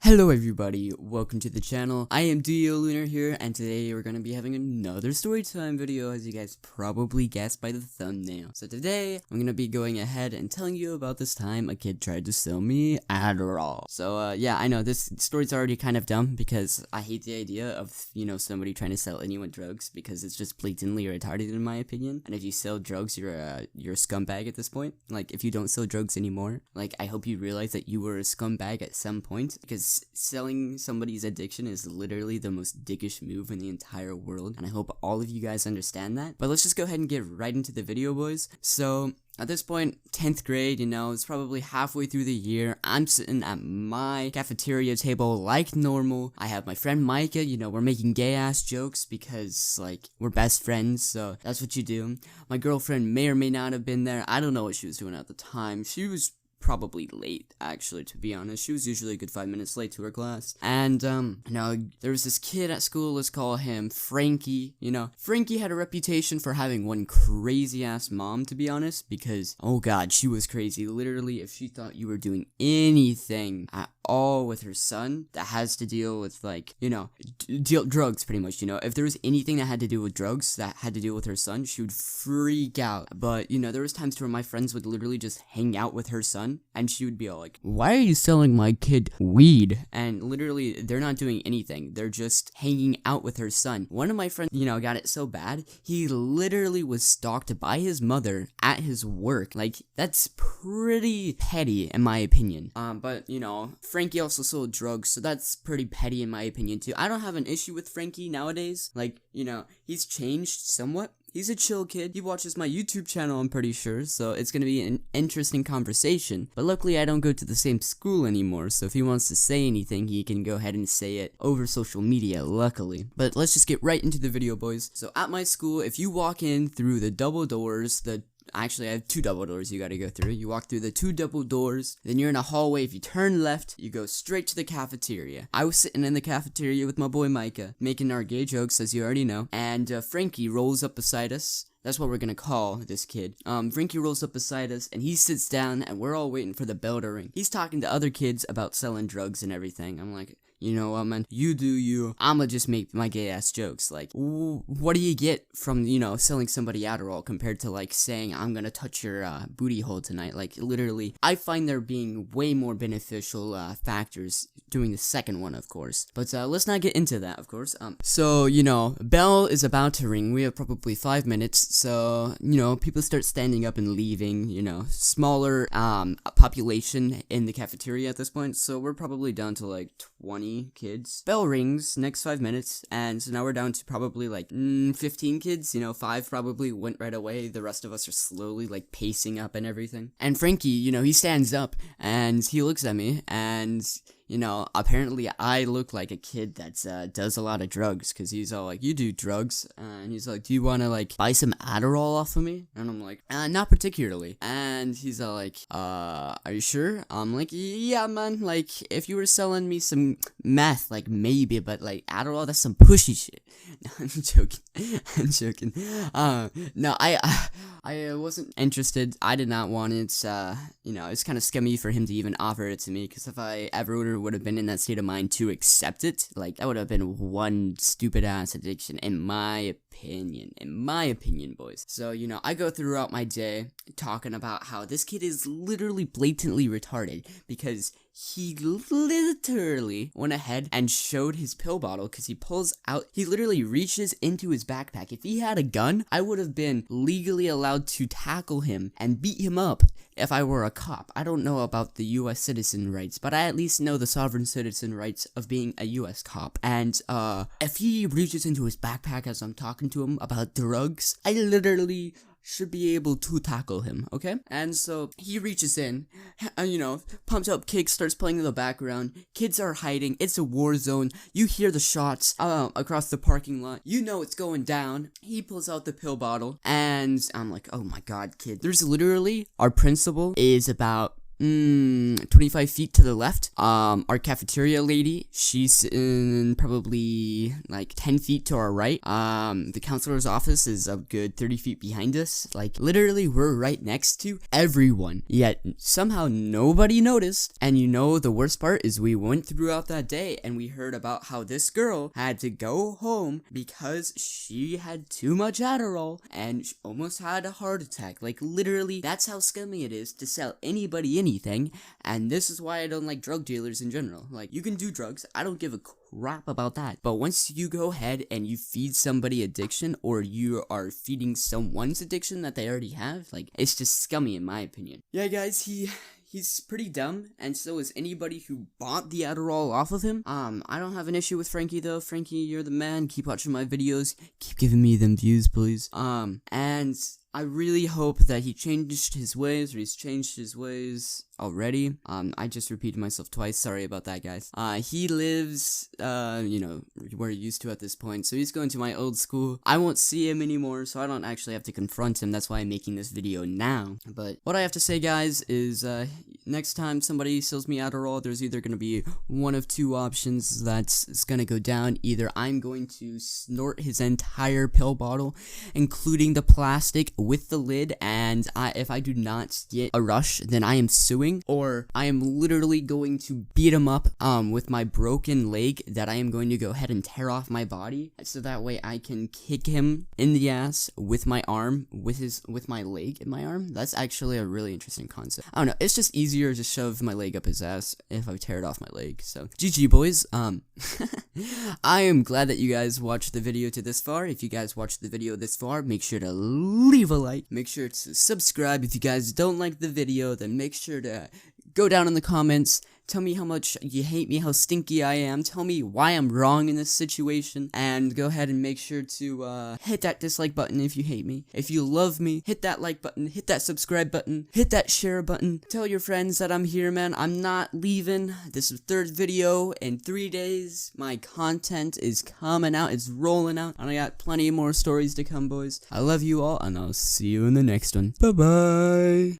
Hello everybody, welcome to the channel. I am DioLunar here, and today we're going to be having another storytime video, as you guys probably guessed by the thumbnail. So today, I'm going to be going ahead and telling you about this time a kid tried to sell me Adderall. So yeah, I know this story's already kind of dumb, because I hate the idea of, somebody trying to sell anyone drugs, because it's just blatantly retarded in my opinion. And if you sell drugs, you're a scumbag at this point. Like, if you don't sell drugs anymore, like, I hope you realize that you were a scumbag at some point, because selling somebody's addiction is literally the most dickish move in the entire world, and I hope all of you guys understand that. But let's just go ahead and get right into the video, boys. So at this point, 10th grade, it's probably halfway through the year. I'm sitting at my cafeteria table like normal. I have my friend Micah, we're making gay-ass jokes because, like, we're best friends, so that's what you do. My girlfriend may or may not have been there. I don't know what she was doing at the time. She was probably late, actually, to be honest. She was usually a good 5 minutes late to her class. And, there was this kid at school, let's call him Frankie. Frankie had a reputation for having one crazy-ass mom, to be honest, because, oh god, she was crazy. Literally, if she thought you were doing anything at all with her son that has to deal with, like, drugs, pretty much, if there was anything that had to do with drugs that had to deal with her son, she would freak out. But, there was times where my friends would literally just hang out with her son, and she would be all like, "Why are you selling my kid weed?" And literally, they're not doing anything. They're just hanging out with her son. One of my friends, got it so bad, he literally was stalked by his mother at his work. Like, that's pretty petty, in my opinion. But, Frankie also sold drugs, so that's pretty petty in my opinion, too. I don't have an issue with Frankie nowadays. Like, he's changed somewhat. He's a chill kid. He watches my YouTube channel, I'm pretty sure, so it's gonna be an interesting conversation. But luckily, I don't go to the same school anymore, so if he wants to say anything, he can go ahead and say it over social media, luckily. But let's just get right into the video, boys. So at my school, if you walk in through the double doors, Actually, I have two double doors you gotta go through. You walk through the two double doors, then you're in a hallway. If you turn left, you go straight to the cafeteria. I was sitting in the cafeteria with my boy Micah, making our gay jokes, as you already know, and Frankie rolls up beside us. That's what we're gonna call this kid. Frankie rolls up beside us, and he sits down, and we're all waiting for the bell to ring. He's talking to other kids about selling drugs and everything. I'm like, you know what, man? You do you. I'ma just make my gay-ass jokes. Like, what do you get from, selling somebody Adderall compared to, like, saying, I'm gonna touch your booty hole tonight? Like, literally, I find there being way more beneficial factors doing the second one, of course. But let's not get into that, of course. So, bell is about to ring. We have probably 5 minutes. So, people start standing up and leaving, smaller population in the cafeteria at this point. So we're probably down to, like, 20 kids. Bell rings next 5 minutes, and so now we're down to probably like 15 kids. 5 probably went right away. The rest of us are slowly like pacing up and everything. And Frankie, he stands up and he looks at me, and apparently I look like a kid that does a lot of drugs, because he's all like, you do drugs? And he's like, do you want to, like, buy some Adderall off of me? And I'm like, not particularly. And he's all like, are you sure? I'm like, yeah, man, like, if you were selling me some meth, like, maybe, but, like, Adderall, that's some pushy shit. No, I'm joking. I'm joking. No, I wasn't interested. I did not want it. It's kind of scummy for him to even offer it to me, because if I ever would have been in that state of mind to accept it, like, that would have been one stupid ass addiction, in my opinion, boys. So, I go throughout my day talking about how this kid is literally blatantly retarded, because he literally went ahead and showed his pill bottle, because he literally reaches into his backpack. If he had a gun, I would have been legally allowed to tackle him and beat him up if I were a cop. I don't know about the U.S. citizen rights, but I at least know the sovereign citizen rights of being a U.S. cop. And, if he reaches into his backpack as I'm talking to him about drugs, I literally should be able to tackle him, okay? And so he reaches in, and, Pumped Up Kick starts playing in the background. Kids are hiding. It's a war zone. You hear the shots across the parking lot. It's going down. He pulls out the pill bottle, and I'm like, oh my god, kid. There's literally, our principal is about 25 feet to the left. Our cafeteria lady, she's in probably like 10 feet to our right. The counselor's office is a good 30 feet behind us. Like, literally, we're right next to everyone. Yet, somehow nobody noticed. And you know, the worst part is we went throughout that day and we heard about how this girl had to go home because she had too much Adderall and she almost had a heart attack. Like, literally, that's how scummy it is to sell anybody anything. And this is why I don't like drug dealers in general. Like, you can do drugs, I don't give a crap about that. But once you go ahead and you feed somebody addiction, or you are feeding someone's addiction that they already have, like, it's just scummy in my opinion. Yeah, guys, he's pretty dumb, and so is anybody who bought the Adderall off of him. I don't have an issue with Frankie though. Frankie, you're the man. Keep watching my videos. Keep giving me them views, please. And I really hope that he changed his ways, or he's changed his ways already. I just repeated myself twice. Sorry about that, guys. He lives, you know, where he used to at this point, so he's going to my old school. I won't see him anymore, so I don't actually have to confront him. That's why I'm making this video now. But what I have to say, guys, is, next time somebody sells me Adderall, there's either gonna be one of two options that's gonna go down. Either I'm going to snort his entire pill bottle, including the plastic with the lid, and if I do not get a rush, then I am suing, or I am literally going to beat him up with my broken leg that I am going to go ahead and tear off my body, so that way I can kick him in the ass with my arm, with my leg in my arm. That's actually a really interesting concept. I don't know, it's just easier to shove my leg up his ass if I tear it off my leg. So GG, boys. I am glad that you guys watched the video to this far. If you guys watched the video this far, make sure to leave a like. Make sure to subscribe. If you guys don't like the video, then make sure to go down in the comments. Tell me how much you hate me, how stinky I am. Tell me why I'm wrong in this situation. And go ahead and make sure to hit that dislike button if you hate me. If you love me, hit that like button, hit that subscribe button, hit that share button. Tell your friends that I'm here, man. I'm not leaving. This is the third video in 3 days. My content is coming out. It's rolling out. And I got plenty more stories to come, boys. I love you all, and I'll see you in the next one. Bye-bye.